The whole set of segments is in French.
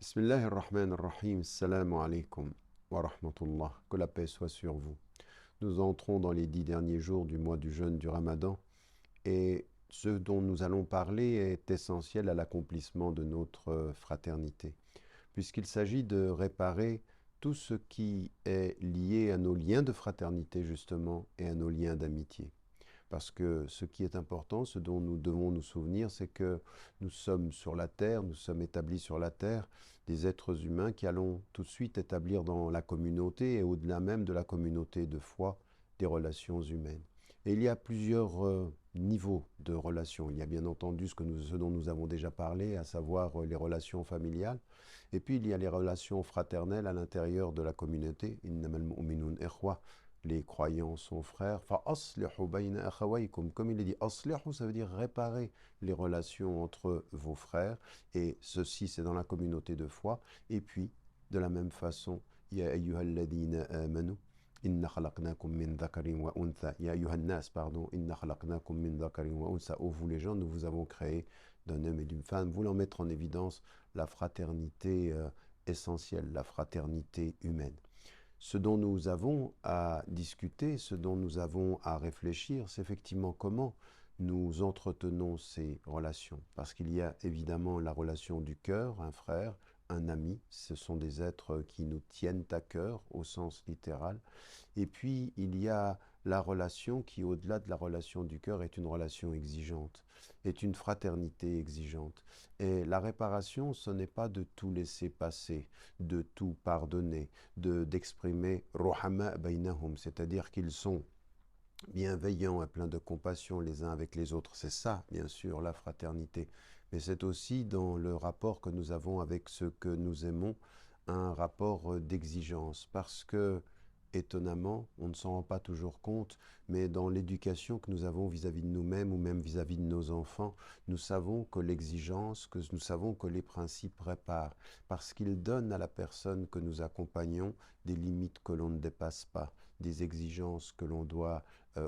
Bismillahirrahmanirrahim. Assalamu alaikum wa rahmatullah. Que la paix soit sur vous. Nous entrons dans les 10 derniers jours du mois du jeûne du Ramadan et ce dont nous allons parler est essentiel à l'accomplissement de notre fraternité, puisqu'il s'agit de réparer tout ce qui est lié à nos liens de fraternité justement et à nos liens d'amitié. Parce que ce qui est important, ce dont nous devons nous souvenir, c'est que nous sommes sur la terre, nous sommes établis sur la terre, des êtres humains qui allons tout de suite établir dans la communauté et au-delà même de la communauté de foi, des relations humaines. Et il y a plusieurs niveaux de relations. Il y a bien entendu ce dont nous avons déjà parlé, à savoir les relations familiales. Et puis il y a les relations fraternelles à l'intérieur de la communauté. Innamal mu'minun ikhwa. Les croyants sont frères. Fa'aslihu bayna akhawaykum. Comme il est dit, aslihu, ça veut dire réparer les relations entre vos frères. Et ceci, c'est dans la communauté de foi. Et puis, de la même façon, ya ayyuhalladhina amanu. Inna khalaqnakum min dhakarin wa untha. Ya ayyuhannas, pardon. Inna khalaqnakum min dhakarin wa untha. Ô vous les gens, nous vous avons créé d'un homme et d'une femme, voulant mettre en évidence la fraternité essentielle, la fraternité humaine. Ce dont nous avons à discuter, ce dont nous avons à réfléchir, c'est effectivement comment nous entretenons ces relations. Parce qu'il y a évidemment la relation du cœur, un frère, un ami, ce sont des êtres qui nous tiennent à cœur au sens littéral. Et puis il y a la relation qui, au-delà de la relation du cœur, est une relation exigeante, est une fraternité exigeante. Et la réparation, ce n'est pas de tout laisser passer, de tout pardonner, d'exprimer rohama bainahum, c'est-à-dire qu'ils sont bienveillants et pleins de compassion les uns avec les autres. C'est ça, bien sûr, la fraternité. Mais c'est aussi dans le rapport que nous avons avec ceux que nous aimons, un rapport d'exigence. Parce que, étonnamment, on ne s'en rend pas toujours compte, mais dans l'éducation que nous avons vis-à-vis de nous-mêmes ou même vis-à-vis de nos enfants, nous savons que l'exigence, que nous savons que les principes réparent, parce qu'ils donnent à la personne que nous accompagnons des limites que l'on ne dépasse pas, des exigences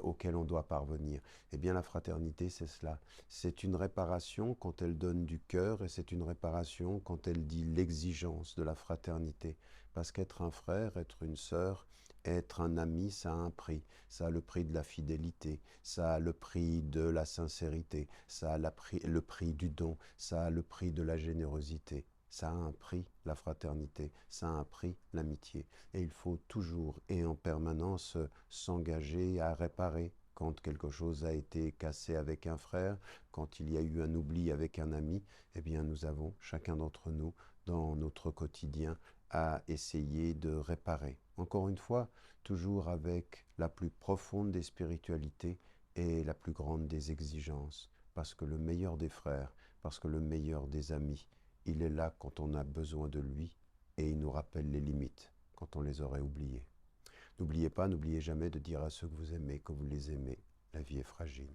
auxquelles on doit parvenir. Eh bien, la fraternité, c'est cela. C'est une réparation quand elle donne du cœur et c'est une réparation quand elle dit l'exigence de la fraternité. Parce qu'être un frère, être une sœur, être un ami, ça a un prix. Ça a le prix de la fidélité, ça a le prix de la sincérité, ça a le prix du don, ça a le prix de la générosité. Ça a un prix, la fraternité, ça a un prix, l'amitié. Et il faut toujours et en permanence s'engager à réparer quand quelque chose a été cassé avec un frère, quand il y a eu un oubli avec un ami. Eh bien, nous avons, chacun d'entre nous, dans notre quotidien, à essayer de réparer. Encore une fois, toujours avec la plus profonde des spiritualités et la plus grande des exigences. Parce que le meilleur des frères, parce que le meilleur des amis, il est là quand on a besoin de lui et il nous rappelle les limites quand on les aurait oubliées. N'oubliez pas, n'oubliez jamais de dire à ceux que vous aimez que vous les aimez. La vie est fragile.